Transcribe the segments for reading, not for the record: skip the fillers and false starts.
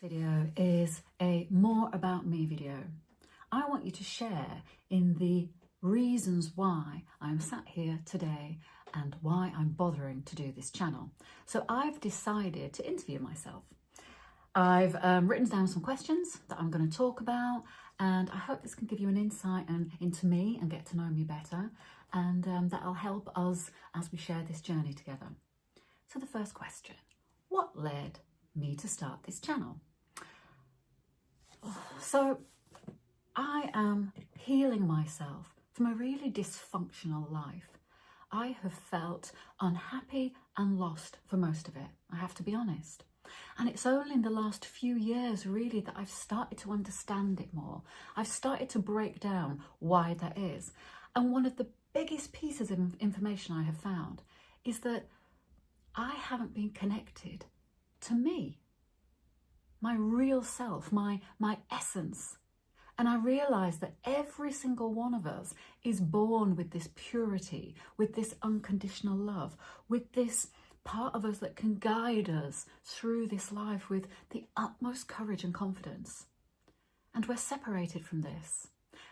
Video is a more about me video. I want you to share in the reasons why I'm sat here today and why I'm bothering to do this channel. So I've decided to interview myself. I've written down some questions that I'm going to talk about, and I hope this can give you an insight into me and get to know me better, and that'll help us as we share this journey together. So the first question: what led me to start this channel? So I am healing myself from a really dysfunctional life. I have felt unhappy and lost for most of it, I have to be honest. And it's only in the last few years really that I've started to understand it more. I've started to break down why that is. And one of the biggest pieces of information I have found is that I haven't been connected to me, my real self, my essence. And I realised that every single one of us is born with this purity, with this unconditional love, with this part of us that can guide us through this life with the utmost courage and confidence. And we're separated from this.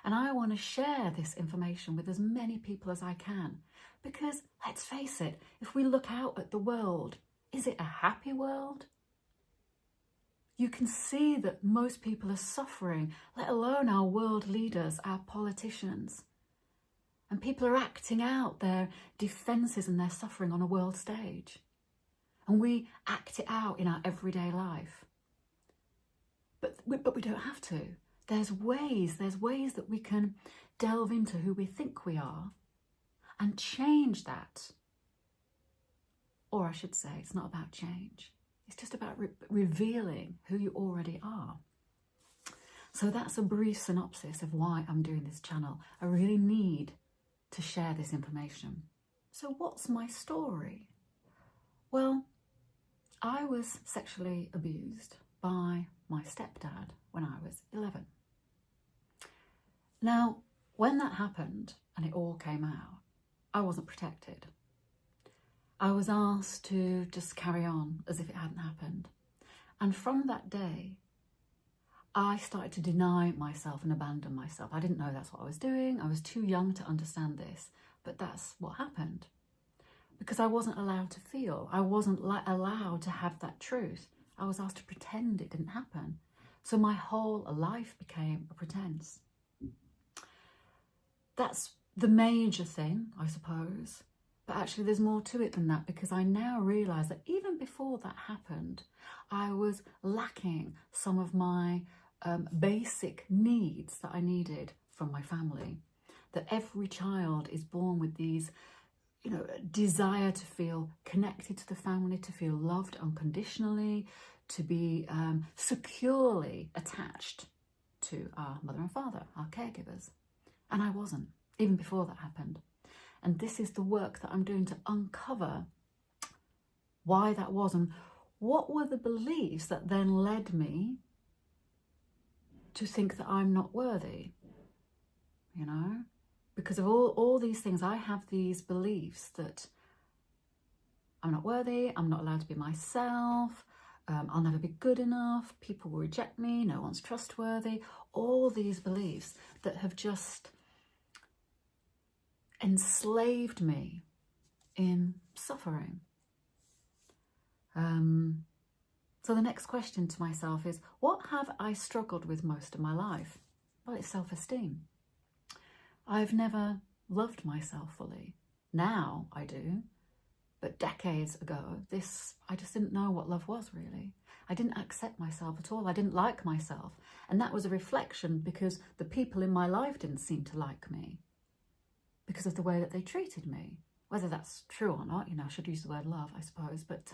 And I want to share this information with as many people as I can. Because let's face it, if we look out at the world, is it a happy world? You can see that most people are suffering, let alone our world leaders, our politicians. And people are acting out their defences and their suffering on a world stage. And we act it out in our everyday life. But we don't have to. There's ways that we can delve into who we think we are and change that. Or I should say, it's not about change. It's just about revealing who you already are. So that's a brief synopsis of why I'm doing this channel. I really need to share this information. So what's my story? Well, I was sexually abused by my stepdad when I was 11. Now, when that happened and it all came out, I wasn't protected. I was asked to just carry on as if it hadn't happened. And from that day, I started to deny myself and abandon myself. I didn't know that's what I was doing. I was too young to understand this, but that's what happened. Because I wasn't allowed to feel. I wasn't allowed to have that truth. I was asked to pretend it didn't happen. So my whole life became a pretense. That's the major thing, I suppose. But actually there's more to it than that, because I now realise that even before that happened, I was lacking some of my basic needs that I needed from my family. That every child is born with these, desire to feel connected to the family, to feel loved unconditionally, to be securely attached to our mother and father, our caregivers. And I wasn't, even before that happened. And this is the work that I'm doing to uncover why that was and what were the beliefs that then led me to think that I'm not worthy, Because of all these things, I have these beliefs that I'm not worthy, I'm not allowed to be myself, I'll never be good enough, people will reject me, no one's trustworthy. All these beliefs that have just enslaved me in suffering. So the next question to myself is, what have I struggled with most of my life? Well, it's self-esteem. I've never loved myself fully. Now I do, but decades ago, I just didn't know what love was really. I didn't accept myself at all. I didn't like myself. And that was a reflection because the people in my life didn't seem to like me because of the way that they treated me. Whether that's true or not, I should use the word love, I suppose. But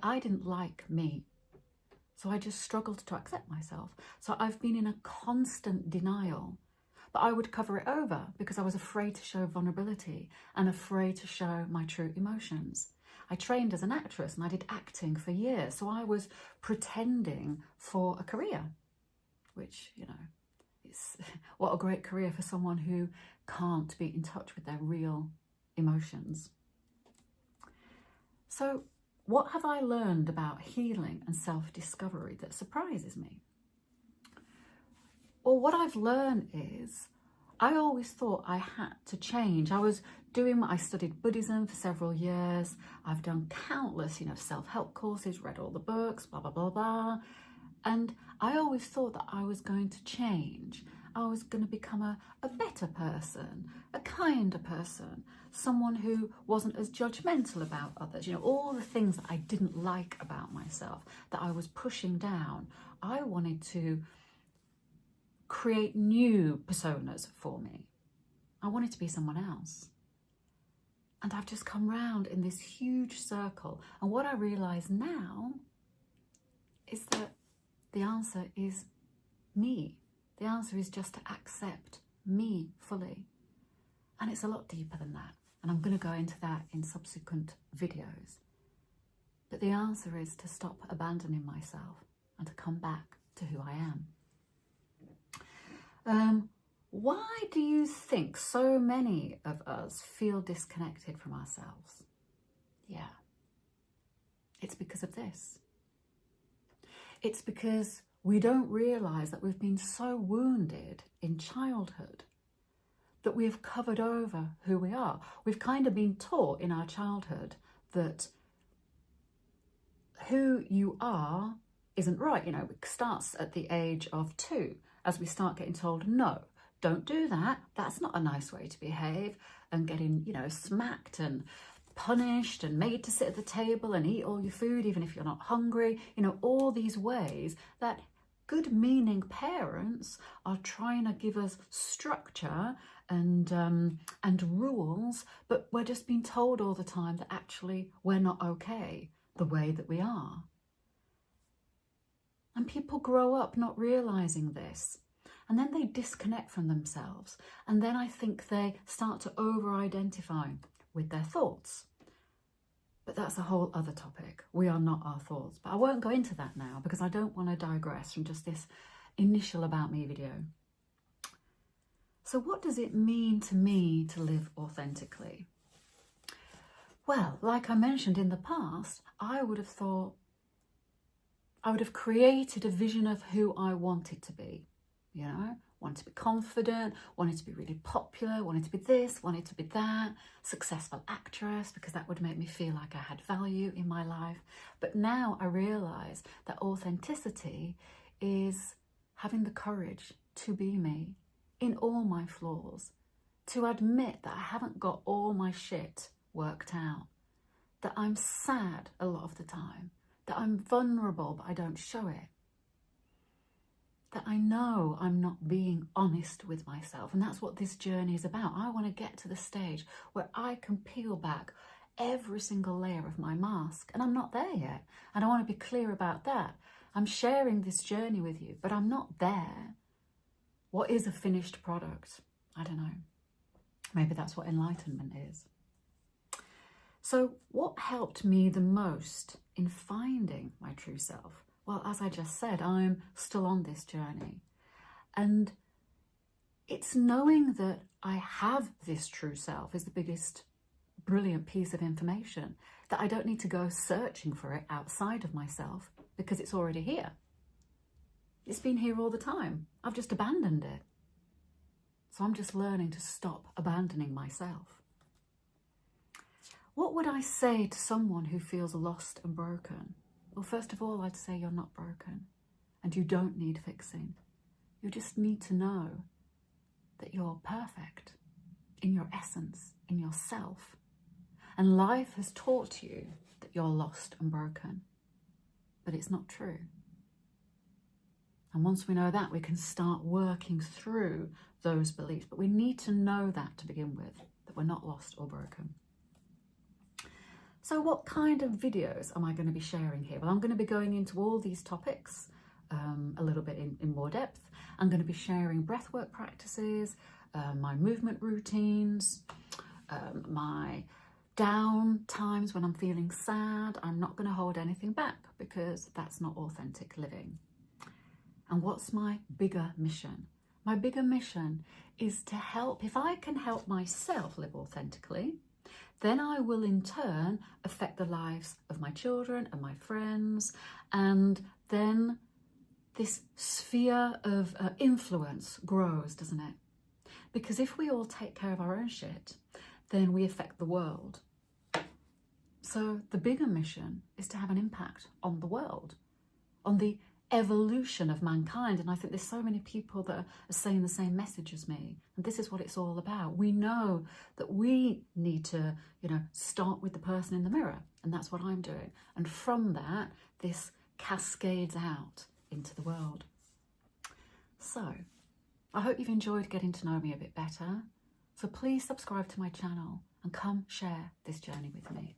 I didn't like me. So I just struggled to accept myself. So I've been in a constant denial. But I would cover it over because I was afraid to show vulnerability and afraid to show my true emotions. I trained as an actress and I did acting for years. So I was pretending for a career, which, it's what a great career for someone who can't be in touch with their real emotions. So what have I learned about healing and self-discovery that surprises me? Well, what I've learned is I always thought I had to change. I studied Buddhism for several years. I've done countless, self-help courses, read all the books, blah, blah, blah, blah. And I always thought that I was going to change. I was going to become a better person, a kinder person, someone who wasn't as judgmental about others. All the things that I didn't like about myself, that I was pushing down. I wanted to create new personas for me. I wanted to be someone else. And I've just come round in this huge circle. And what I realise now is that the answer is me. The answer is just to accept me fully. And it's a lot deeper than that. And I'm going to go into that in subsequent videos. But the answer is to stop abandoning myself and to come back to who I am. Why do you think so many of us feel disconnected from ourselves? Yeah, it's because of this. It's because we don't realise that we've been so wounded in childhood that we've covered over who we are. We've kind of been taught in our childhood that who you are isn't right. It starts at the age of 2 as we start getting told, no, don't do that. That's not a nice way to behave, and getting, smacked and punished and made to sit at the table and eat all your food, even if you're not hungry. All these ways that good meaning parents are trying to give us structure and rules, but we're just being told all the time that actually we're not okay the way that we are. And people grow up not realizing this. And then they disconnect from themselves. And then I think they start to over-identify with their thoughts. But that's a whole other topic. We are not our thoughts. But I won't go into that now because I don't want to digress from just this initial About Me video. So what does it mean to me to live authentically? Well, like I mentioned in the past, I would have created a vision of who I wanted to be. Wanted to be confident, wanted to be really popular, wanted to be this, wanted to be that, successful actress, because that would make me feel like I had value in my life. But now I realise that authenticity is having the courage to be me in all my flaws, to admit that I haven't got all my shit worked out, that I'm sad a lot of the time, that I'm vulnerable but I don't show it, that I know I'm not being honest with myself. And that's what this journey is about. I want to get to the stage where I can peel back every single layer of my mask. And I'm not there yet. And I want to be clear about that. I'm sharing this journey with you, but I'm not there. What is a finished product? I don't know. Maybe that's what enlightenment is. So what helped me the most in finding my true self? Well, as I just said, I'm still on this journey. And it's knowing that I have this true self is the biggest brilliant piece of information, that I don't need to go searching for it outside of myself because it's already here. It's been here all the time. I've just abandoned it. So I'm just learning to stop abandoning myself. What would I say to someone who feels lost and broken? Well, first of all, I'd say you're not broken and you don't need fixing. You just need to know that you're perfect in your essence, in yourself. And life has taught you that you're lost and broken, but it's not true. And once we know that, we can start working through those beliefs. But we need to know that to begin with, that we're not lost or broken. So what kind of videos am I going to be sharing here? Well, I'm going to be going into all these topics a little bit in more depth. I'm going to be sharing breathwork practices, my movement routines, my down times when I'm feeling sad. I'm not going to hold anything back because that's not authentic living. And what's my bigger mission? My bigger mission is to help, if I can help myself live authentically, then I will in turn affect the lives of my children and my friends, and then this sphere of influence grows, doesn't it? Because if we all take care of our own shit, then we affect the world. So the bigger mission is to have an impact on the world, on the evolution of mankind. And I think there's so many people that are saying the same message as me, and this is what it's all about. We know that we need to, start with the person in the mirror, and that's what I'm doing. And from that, this cascades out into the world. So I hope you've enjoyed getting to know me a bit better. So please subscribe to my channel and come share this journey with me.